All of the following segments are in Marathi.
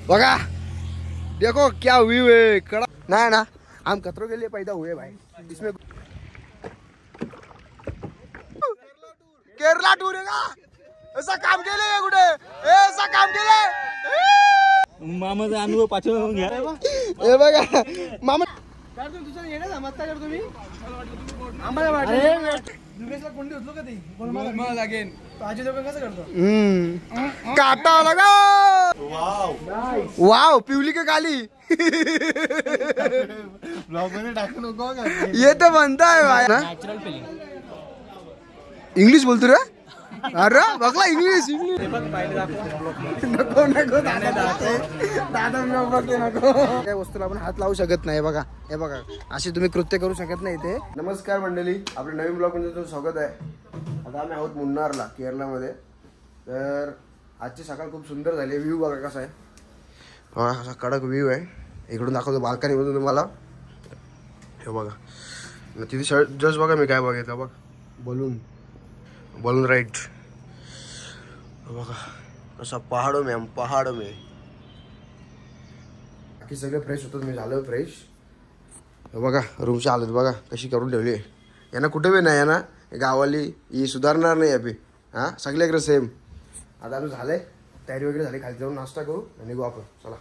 बघा देखो क्या व्यू है कड़ा ना ना हम खतरों के लिए पैदा हुए भाई इसमें केरला टूर है का ऐसा काम केलंय कुठे ऐसा काम केलंय मामाचा अनुभव पाठवून घ्या हे बघा मामा काय तुझं येणं समजता का तुम्ही आम्हाला वाटलं दुबेसला कोंडी उचलो का ती मला लागेल आजी लोक कसं करतो काटा लगा वाव पिवली का काली ब्लॉग मध्ये टाकू नको का ये तो बनता है भाई ना नॅचरल फिलिंग इंग्लिश बोलतो रे अरे बघला इंग्लिश नको नको दादा नको त्या वस्तूला आपण हात लावू शकत नाही बघा हे बघा अशी तुम्ही कृत्य करू शकत नाही ते नमस्कार मंडळी आपल्या नवीन ब्लॉग मध्ये तुमचं स्वागत आहे आता आम्ही आहोत मुन्नारला केरलामध्ये तर आजची सकाळ खूप सुंदर झाली व्ह्यू बघा कसा आहे बघा असा कडक व्ह्यू आहे इकडून दाखवतो बाल्कनीमधून तुम्हाला हे बघा तिथे जस्ट बघा मी काय बघितलं बघ बलून बलून राईट बघा असा पहाडो में हम पहाडो में बाकी सगळे फ्रेश होतात मी झालो फ्रेश बघा रूमची हालत बघा कशी करून ठेवली आहे यांना कुठे बी नाही ना गावाली ही सुधारणार नाही अभि हां सगळ्याकडे सेम आता आम्ही झालंय तयारी वगैरे झाली खाली जाऊन नाश्ता करू आणि निघू आपण चला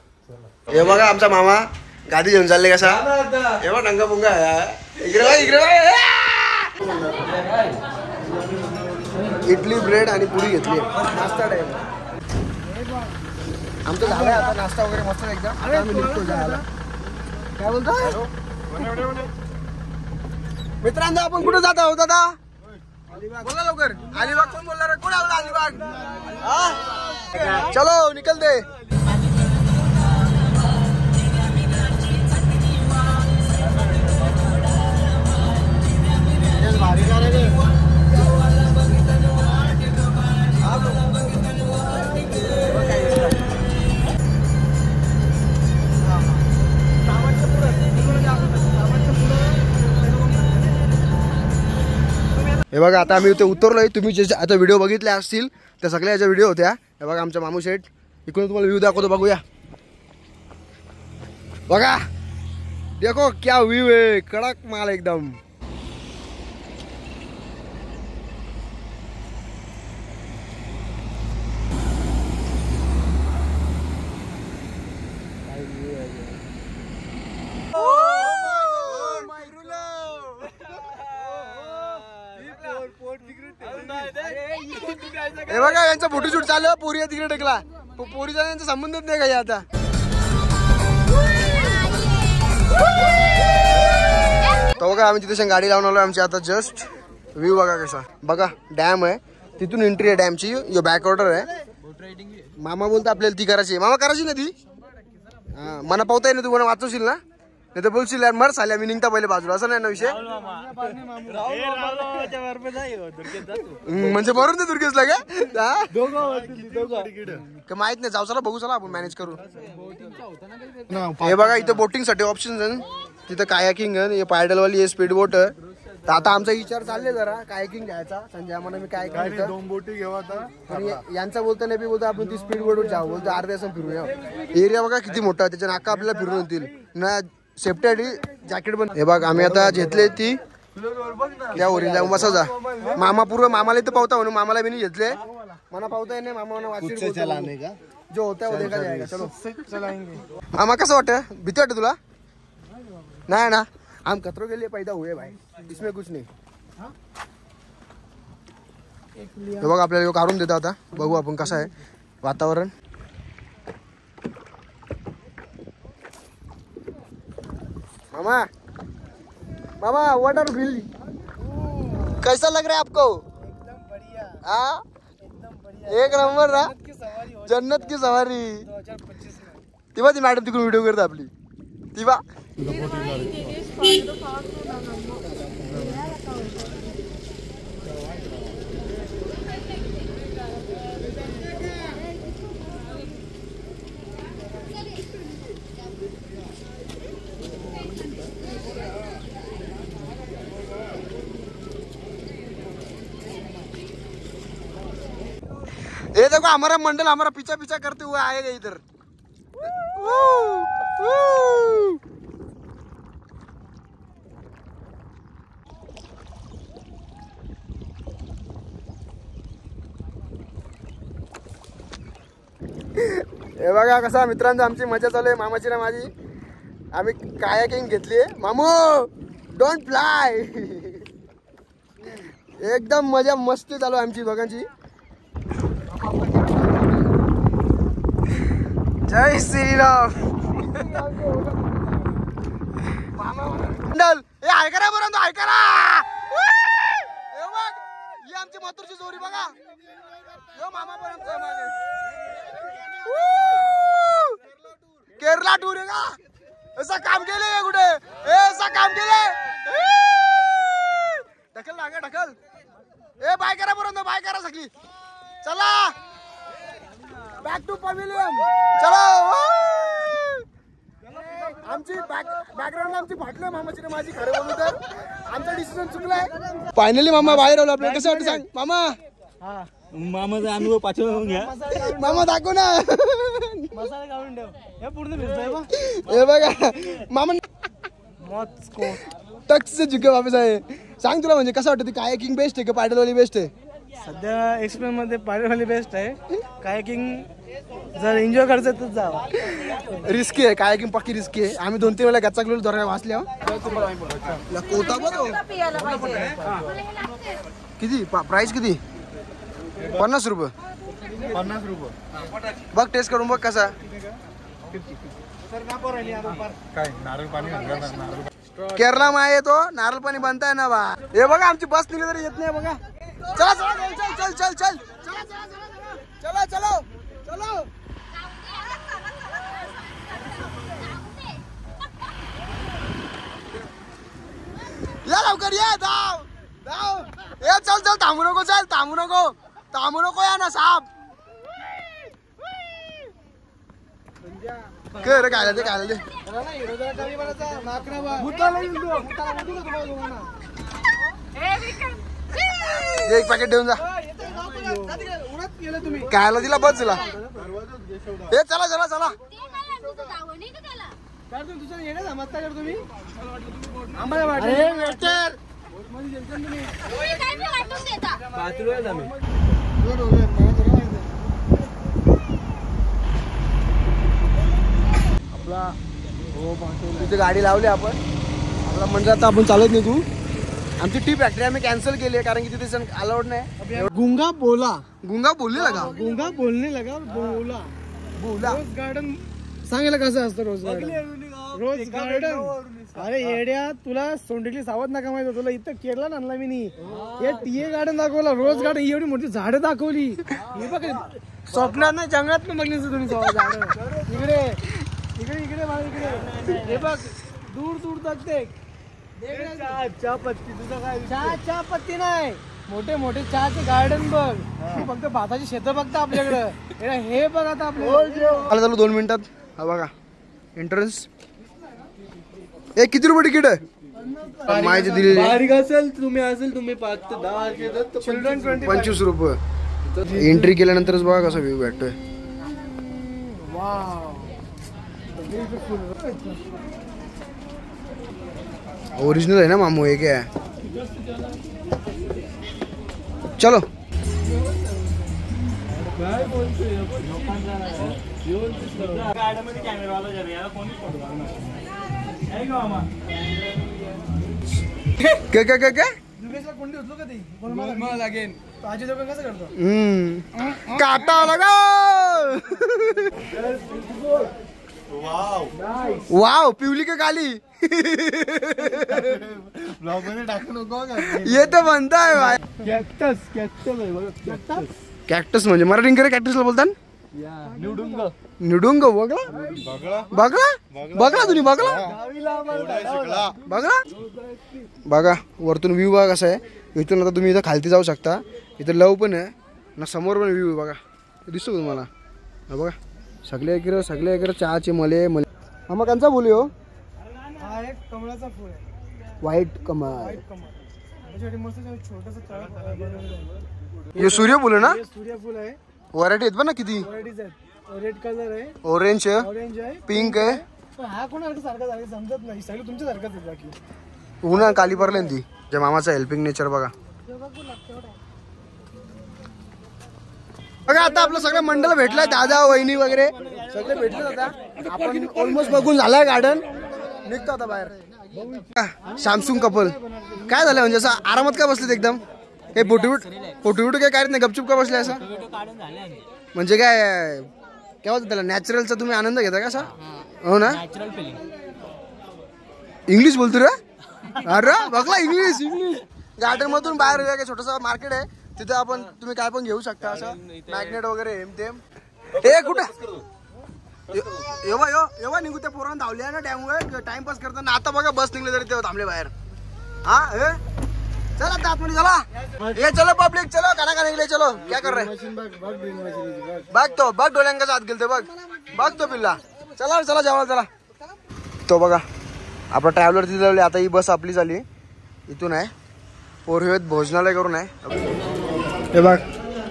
हे बघा आमचा मामा गादी घेऊन चालले कसा हे बघा नंगा पुंगा इकडे इडली ब्रेड आणि पुरी घेतली नाश्ता टाइम आमचं झालंय आता नाश्ता वगैरे मस्त एकदम आम्ही निघतो जायला काय बोलतो मित्रांनो आपण कुठे जात आहोत दादा बोला लवकर अलिबाग कोण बोलणार कोण आवला अलिबाग चलो निकलते हे बघा आता आम्ही इथे उतरलोय तुम्ही जे आता व्हिडिओ बघितले असतील त्या सगळ्या याच्या व्हिडिओ होत्या हे बघा आमच्या मामू शेठ इकडून तुम्हाला व्ह्यू दाखवतो बघूया बघा देखो क्या व्यू है कडक माल एकदम हे बघा यांचा फोटोशूट चालू आहे पोरी तिकडे टेकला पोरीचा यांचा संबंधच नाही काही आता तो बघा आम्ही तिथे गाडी लावून आलो आमची आता जस्ट व्ह्यू बघा कसा बघा डॅम आहे तिथून एंट्री आहे डॅमची यो बॅक ऑर्डर आहे मामा बोलतो आपल्याला ती करायची मामा करायची ना ती हा मला पावता येईल ना तू मला वाचवशील ना नाही तर बोलशील यार मर साल्या मी निघता पहिले बाजूला असं नाही ना विषय म्हणजे मरून ते दुर्गेशला का माहित नाही जाऊ चला बघू चला आपण मॅनेज करू हे बघा इथं बोटिंग साठी ऑप्शन तिथं कायाकिंग आहे पायडल वाली स्पीड बोट तर आता आमचा विचार चालले जरा कायाकिंग घ्यायचा संजय आम्हाला मी काय दोन बोटी घेऊ आता यांचा बोलतो नाही बोलतो आपण ती स्पीड बोट जाऊ बोलतो अर्ध्या तास फिरूया एरिया बघा किती मोठा त्याच्या नाका आपल्याला फिरून होतील ना सेफ्टी जॅकेट पण हे बघ आम्ही आता घेतले ती त्या ओरिला जाऊन बसा मामा पूर्व मामाला इथं पावता म्हणून मामाला मी नाही घेतले मला पावता नाही मामा जो होता वो देखा जाएगा चलो मामा कसं वाटतं भीती वाटतं तुला नाही ना हम खतरों के लिए पैदा हुए भाई इसमें कुछ नहीं हे बघ आपल्याला काढून देता आता बघू आपण कसं आहे वातावरण मामा मामा व्हाट आर फील कैसा लग रहा है आपको एकदम बढ़िया हाँ एकदम बढ़िया एक नंबर ना जन्नत की सवारी जन्नत की सवारी 2025 में तेव्हा ती मॅडम तिकडून व्हिडिओ करता आपली तेव्हा ये देखो हमारा मंडल हमारा पीछा पीछा करते हुए आएगा इधर हे बघा कसा मित्रांनो आमची मजा चालू आहे, मामाची ना माझी. आम्ही कायाकिंग घेतली. मामू डोंट फ्लाय. एकदम मजा मस्ती चालू आहे आमची बघांची. जय श्रीराम. हे ऐकरा बरोबर ऐकरा. हे बघ ही आमची मातूरची जोरी बघा. यो मामा पण आमचा मागे. केरला टूर आहे का? असं काम केलंय कुठे? असं काम केलंय. ढकल लागे ढकल. ए बाय करा बरोबर बाय करा सगळी. चला बॅक टू पवेलियन. चलो. आमची बॅकग्राऊंड आमची फाटलं मामाची ना माझी. खरं बोलू तर आमचा डिसिजन चुकलाय. फायनली मामा बाहेर आलो. आपल्याला कसं वाटतं सांग मामा? मामाचा अनुभव पाठवून घ्या. मामा दाखव ना. मसाला काढून ठेव. हे पूर्ण भिजतंय बा. हे बघा मामा मॉस्को टक्स से झुके वापस आहे. सांग तुला म्हणजे कसं वाटतं? कायाकिंग बेस्ट आहे का पॅडलवाली बेस्ट आहे? सध्या एक्सप्लेन मध्ये पायलवाली बेस्ट आहे. कायाकिंग जर एन्जॉय करायचं तर जावा. रिस्की आहे कायाकिंग, पक्की रिस्की आहे. आम्ही 2-3 वेळा गच्चाकलेलो धरायला वाचल्या. कोता किती प्राइस किती? 50 रुपये. 50 रुपये. बघ टेस्ट करून बघ कसा. काय नारळ पाणी केरला माय येतो नारळ पाणी बनताय ना बा. हे बघा आमची बस निघली तरी येत नाही बघा. चला चला चल चल चल चल चला चलो चलो. या लवकर ये. धाव धाव. ए चल चल थांबू नको. चल थांबू नको. थांबू नको या ना साप. कर काय ते काय ते. एक पॅकेट देऊन जा. कायला दिला बस दिला. हे चला चला चला. तुम्ही तिथे गाडी लावली आपण. आपला म्हणजे आता आपण चालत नाही. तू आमची टी फॅक्टरी आम्ही कॅन्सल केली आहे कारण की तिथे सण अलाउड नाही. गुंगा बोला. गुंगा बोलले लगा. गुंगा बोलने लगा. बोला बोला. रोज गार्डन सांगायला कसं असतं? Rose garden. Rose garden. अरे येड्या तुला सोंडेली सावध नका माहिती. तुला इथं केरला आणला मी नाही. हे टीए गार्डन दाखवला. रोज गार्डन एवढी मोठी झाडं दाखवली. हे बघ स्वप्नात नाही जंगलात पण बघली तुम्ही झाडं. इकडे इकडे इकडे मला इकडे. हे बघ दूर दूर तक ते चहा पत्ती. तुझं काय? चहा पत्ती नाही. मोठे मोठे चहाचे गार्डन बघ. फक्त भाताची शेतं बघता आपल्याकडं. हे बघ आता आपलं. चालू 2 मिनिटात. हा बघा एंट्रन्स. ए किती रुपये तिकीट आहे? माहिती दिलेली बारीक असेल तुम्ही 5 ते 10 चिल्ड्रन 25 रुपये. एंट्री केल्यानंतरच बघा कसा व्ह्यू भेटतोय. ओरिजिनल आहे ना मामू? हे काय? चलो. काय काय काय काय कोंडी उचलो का ते लागेल. आजी लोक कसं करतो? काटा लगा. वाव पिवली का काली. ये तर म्हणताय भाई. कॅक्टस म्हणजे मराठी कडे कॅक्टसला बोलतात. निडुंग बघला बघला बघला तुम्ही बघला बघला. बघा वरतून व्ह्यू बघा कसा आहे. इथून आता तुम्ही इथं खालती जाऊ शकता. इथं लव पण आहे ना. समोर पण व्ह्यू बघा दिसतो तुम्हाला. हा बघा सगळे इकडे चहाचे मले मले. आम्हा कांचा बोली हो. हा एक कमळाचा फूल आहे. व्हाईट कमळ. छोटस हे सूर्यफूल आहे ना? सूर्यफूल आहे. व्हरायटी आहेत पण ना किती. व्हरायटीज आहेत. रेड कलर आहे, ऑरेंज आहे, ऑरेंज आहे, पिंक आहे. पण हा कोणासारखं सारखा झाला समजत नाही. सगळं तुमच्या सारखंच आहे बाकी. उन्हा काली पडले ती जे मामाचा हेल्पिंग नेचर बघा. बघा आता आपलं सगळं मंडळ भेटलंय, दादा वहिनी वगैरे सगळे भेटले. आता आपण ऑलमोस्ट बघून झालाय गार्डन, निघतो आता बाहेर. सॅमसंग कपल काय झालं म्हणजे असं आरामात का बसलेत एकदम? हे फोटो काय काढत नाही, गपचूप का बसले असं? म्हणजे काय बोलतो त्याला, नॅचरलचा तुम्ही आनंद घेता का असा? हो ना. इंग्लिश बोलतो रे. अरे बघला इंग्लिश. गार्डन मधून बाहेर छोटस मार्केट आहे, तिथे आपण तुम्ही काय पण घेऊ शकता असं मॅग्नेट वगैरे हेम तेम. हे कुठं एव्हा निघू त्या पोरांना धावल्या ना डॅमवर टाइमपास करताना. आता बघा बस निघले तरी तेव्हा थांबले बाहेर. हा चला आतमध्ये चला. ये चलो पब्लिक चलो, खाना निघले चलो. क्या कर रहे बघ डोल्यांका आत गेलते बघ तो पिल्ला. चला जेवायला चला. तो बघा आपला ट्रॅव्हलर तिथे लावले. आता ही बस आपली झाली, इथून आहे पोरहित भोजनालय करून आहे. हे बघ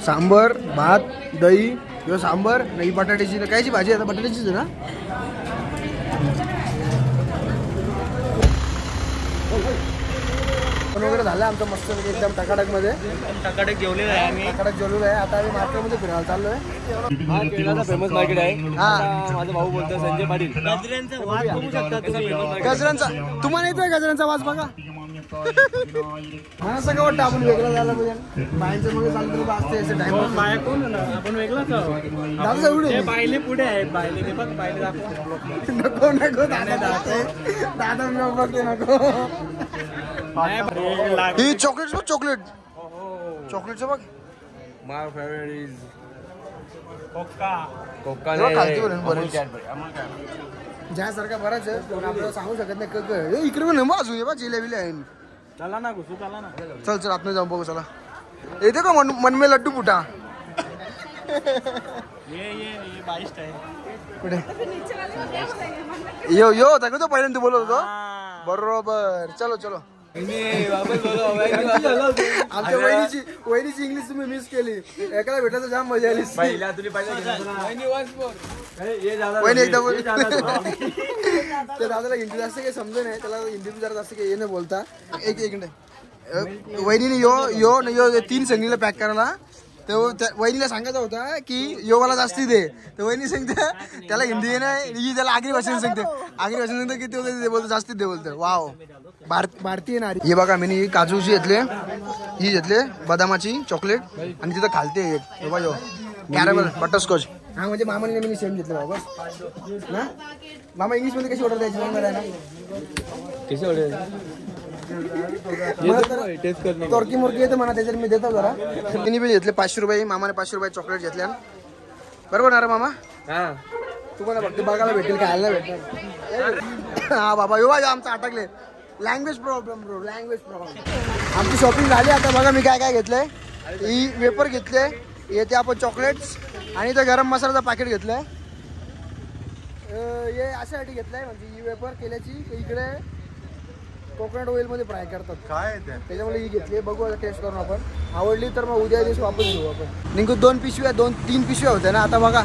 सांबर भात दही, किंवा सांबर नाही बटाट्याची कायची भाजी आता बटाट्याचीच आहे ना. वगैरे झालं आमचं मस्त एकदम टकाटक मध्ये. टकाटक जेवलेलं आहे आम्ही. टकाटक जेवलेलं आहे. आता आम्ही मार्केटमध्ये फिरायला चाललोय. हा केरळचा फेमस मार्केट आहे. हा माझा भाऊ बोलतोय संजय पाटील. गजऱ्यांचा वास बघू शकता तुम्ही. गजऱ्यांचा तुम्हाला येतोय गजऱ्यांचा वास बघा. मला सगळं वाटतं आपण वेगळं झालं पाहिजे. बायांच्या मध्ये चालतं असते असं टाइम. बाया कोण आपण वेगळाच दादा एवढे बायले पुढे आहेत. बायले ते बघ बायले दाखव. नको दादा मी बघते नको. ही चॉकलेट बघ चॉकलेटचं बघ. माय फेवरेट इज कोका ज्यासारखा बराच आहे पण आपल्याला सांगू शकत नाही. इकडे पण नंबर अजून बा जिलेबी आहे. चला ना घुसू चला ना. चल आतमध्ये जाऊन बघू. चला येते का मनमे लड्डू पुटा. ये बाईस्ट आहे कुठे यो होता का तो पहिल्यांदा बोलत होतो बरोबर. चलो आमच्या वहिनीची इंग्लिश तुम्ही मिस केली. एकाला भेटायचं जाम मजा आली. वहिनी एकदा त्या दादाला हिंदी जास्त काही समजे नाही, त्याला हिंदी जरा जास्त काही येणं बोलता. एक मिनिट वहिनीने यो 3 संगीला पॅक करायला. तर वहिनीला सांगायचा होता की योगाला जास्ती दे. तर वहिनी सांगते त्याला हिंदी येणं, त्याला आगरी भाषेने सांगते की ते बोलतो जास्तीत दे बोलतो. वाव भारतीय नारी. हे बघा मी काजूची घेतले बदामाची चॉकलेट आणि तिथं खालते एक यो कॅरमेल बटरस्कॉच. हा म्हणजे मामाने मी सेम घेतलं बाबा ना. मामा इंग्लिश मध्ये कशी ऑर्डर द्यायची कशी ऑर्डर टर्की मुर्की येते म्हणा, त्याच्यात मी देतो जरा. तिने बी घेतले 500 रुपये. मामाने 500 रुपये चॉकलेट घेतल्या बरोबर ना रे मामा. हा तुम्हाला फक्त बघायला भेटेल, खायला भेटेल. हा बाबा यो आमचं अटकले. लँग्वेज प्रॉब्लेम आमची शॉपिंग झाली. आता बघा मी काय घेतलंय. ही वेपर घेतले, येते आपण चॉकलेट्स आणि ते गरम मसाल्याचं पॅकेट घेतलंय. हे अशासाठी घेतलंय म्हणजे ही वेपर केल्याची इकडे कोकोनट ऑइल मध्ये फ्राय करतात काय त्याच्यामुळे ही घेतली. बघू आता टेस्ट करून आपण. आवडली तर मग उद्या दिवस वापस घेऊ आपण. निघू 2 पिशव्या 2-3 पिशव्या होत्या ना. आता बघा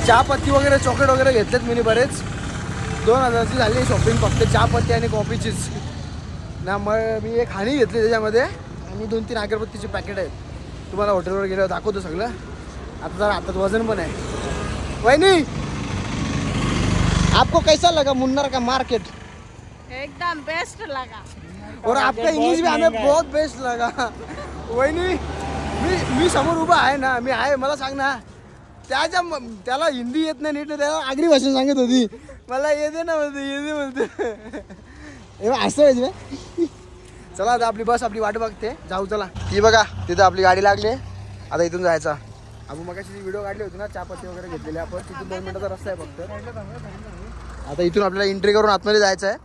चहा पत्ती वगैरे चॉकलेट वगैरे घेतलेत मी बरेच. 2000ची झाली शॉपिंग फक्त चहा पत्ती आणि कॉफीचीच ना. मग मी एक हानी घेतली त्याच्यामध्ये आणि 2-3 अगरबत्तीचे पॅकेट आहेत. तुम्हाला हॉटेलवर गेल्यावर दाखवतो सगळं. आता जरा हातात वजन पण आहे. वहिनी आपको कैसा लगा मुन्नार का मार्केट? एकदम बेस्ट लगा. और आपका इंग्लिश भी हमें बहुत बेस्ट लगा. वहिनी मी समोर उभा आहे ना, मी आहे. मला सांग ना, त्याला हिंदी येत नाही नीट, त्याला आगरी भाषेत सांगत होती. मला येते ना म्हणते असं व्हायचं. चला आता आपली बस आपली वाट बघते, जाऊ चला. ही बघा तिथं आपली गाडी लागली. आता इथून जायचा. आपण मगाशी व्हिडिओ काढली होती ना चहापत्ती वगैरे घेतलेली आपण, तिथून 2 मिनिटाचा रस्ता आहे फक्त. आता इथून आपल्याला एंट्री करून आतमध्ये जायचं आहे.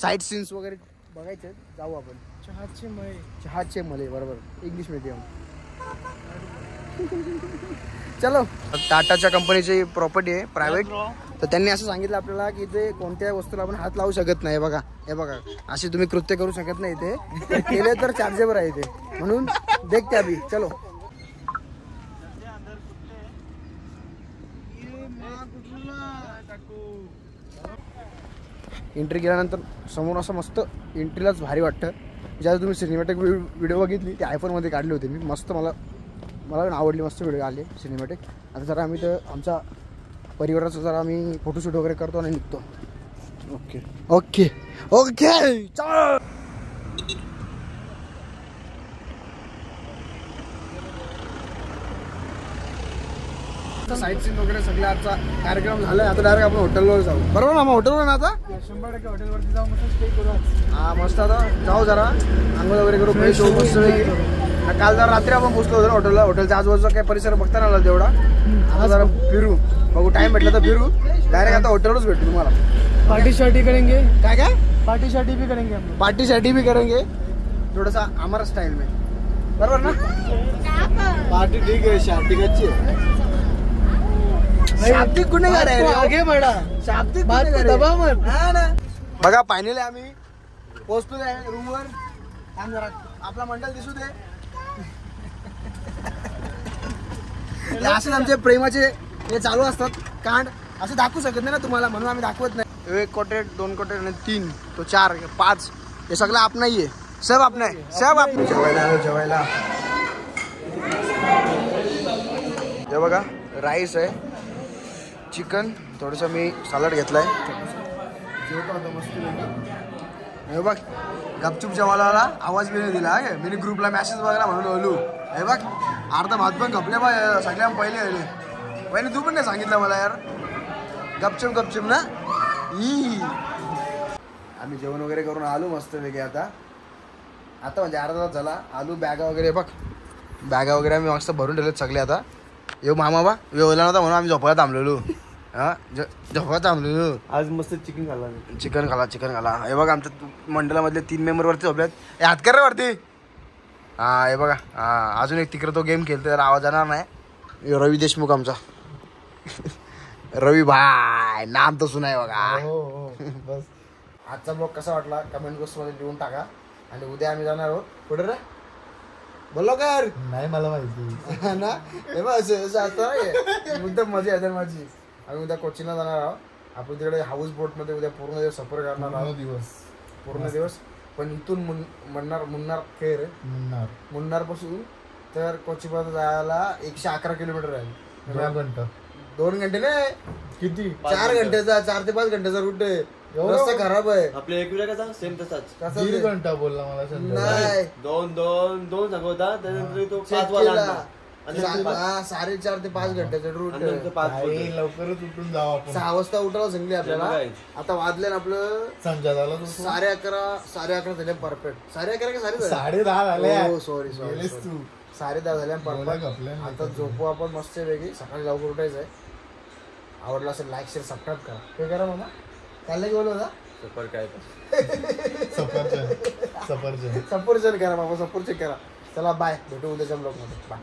साईट सीन्स वगैरे बघायचे, जाऊ आपण. चहाचे मले बरोबर इंग्लिश मीडियम. चलो. टाटाच्या कंपनीची प्रॉपर्टी आहे प्रायव्हेट. तर त्यांनी असं सांगितलं आपल्याला की ते कोणत्या वस्तूला आपण हात लावू शकत नाही. हे बघा असे तुम्ही कृत्य करू शकत नाही. ते केले तर चार्जेबल आहे ते, म्हणून देख त्या बी. चलो एंट्री केल्यानंतर समोर असं मस्त एंट्रीलाच भारी वाटतं. ज्यावेळी तुम्ही सिनेमॅटिक व्हिडिओ बघितली ती आयफोनमध्ये काढली होती मी. मस्त मला आवडली, मस्त व्हिडिओ आले सिनेमॅटिक. आता जरा आम्ही तर आमच्या परिवाराचं जरा आम्ही फोटोशूट वगैरे करतो आणि निघतो. ओके ओके ओके चल. साईट सीन वगैरे सगळं आजचा कार्यक्रम झालाय. आता डायरेक्ट आपण हॉटेलवर जाऊ. बरोबर ना? मग हॉटेलवर ना आता 100% हॉटेलवरती जाऊ, मस्त स्टे करू आज. हा मस्त. आता जाऊ जरा आंघोळ वगैरे करू, फ्रेश होऊ मस्त वेगळी. काल जरा रात्री आपण पोचलो होतो हॉटेलला. हॉटेलच्या आजूबाजूचा काही परिसर बघता नाही आला तेवढा. आता जरा फिरू, बघू टाइम भेटला तर फिरू. डायरेक्ट आता हॉटेलवरच भेटू तुम्हाला. पार्टी शार्टी करेंगे, काय काय पार्टी शार्टी भी करेंगे हम लोग. पार्टी शार्टी भी करेंगे थोडासा हमारा स्टाइल में. बरोबर ना? पार्टी ठीक आहे, शार्टी कच्ची आहे. शाब्दिक गुन्हेगार आहे रे. आगे बढ़ा, शाब्दिक बात को गुन्हेगार दबा आहे. मत. हा ना. बघा फायनली आम्ही पोहोचलो आहे रूमवर. थांब जरा आपला मंडळ दिसू दे. असे आमचे प्रेमाचे हे चालू असतात कांड. असे दाखवू शकत नाही ना तुम्हाला, म्हणून आम्ही दाखवत नाही. 1 कोटेड 2 कोटेड आणि 3 तो 4 5 हे सगळं आप नाहीये. सब आप नाही, सब आप. जेवायला हे बघा राईस आहे, चिकन, थोडंसं मी सॅलड घेतलाय. जेवतो आता मस्त. हे बघ गपचूप जेवायला आला, आवाज बी नाही दिला. मी ग्रुपला मेसेज बघायला म्हणून बोलू. हे बघ अर्धा भात पण खपले बा सगळ्या पहिले आले. पहिले तू पण नाही सांगितलं मला यार. गपचूप गपचूप ना. आम्ही जेवण वगैरे करून आलो मस्त वेगळे. आता म्हणजे अर्धा तास झाला. आलू बॅगा वगैरे बघ, बॅगा वगैरे आम्ही मस्त भरून ठेवलेत सगळे. आता येऊ मामा बा वेवला नव्हता म्हणून आम्ही झोपायला थांबलेलो. हा झोपायला थांबलेलो. आज मस्त चिकन खाल्ला. चिकन खाला. हे बघा आमच्या मंडळामधले 3 मेंबर वरती झोपल्यात. हे हात कर रे वरती. हा हे बघा. हा अजून एक तिकडे तो गेम खेळतो, त्याला आवाज येणार नाही. रवी देशमुख आमचा. रवी भाई नाम तर सुनाय बघा. बस आजचा ब्लॉग कसा वाटला कमेंट बॉक्समध्ये लिहून टाका. आणि उद्या आम्ही जाणार आहोत कुठे रे बोललो कर. नाही मला माहिती ना. हे बघ असं आता मुद्दा मजा येते माझी. आम्ही उद्या कोचीला जाणार आहोत. आपण तिकडे हाऊस बोटमध्ये उद्या पूर्ण दिवस सफर करणार आहोत. पूर्ण दिवस. पण इथून मुन्नार पासून तर कोचीपर्यंत जायला 111 किलोमीटर आहे. 2 घंटे नाही किती 4 घंट्याचा 4 ते 5 घंट्याचा रूट आहे. रस्ता खराब आहे. आपल्या एक कसा सेम तसाच 1.5 घंटा बोलला मला. नाही 2 सांगता त्यानंतर तो 5 वाला 4.5 ते 5 घंट्याचा रूट आहे. लवकरच उठून जाऊ आपण. 6 वाजता उठायला सांगली आपल्याला. आता वाजले ना आपलं संजय झाला 11:30 झाले परफेक्ट. 11:30 का 10:30 10:30 झाले. सॉरी 10:30 झाले परफेक्ट. आता झोपू आपण मस्त वेगळी. सकाळी लवकर उठायचंय. आवडला असेल लाईक शेअर सबस्क्राईब करा. ते करा मामा. काय बोलू होता सफर काय सफरचंद करा बाबा. सफरचंद करा. चला बाय, भेटू उद्याच्या ब्लॉग मध्ये. बाय.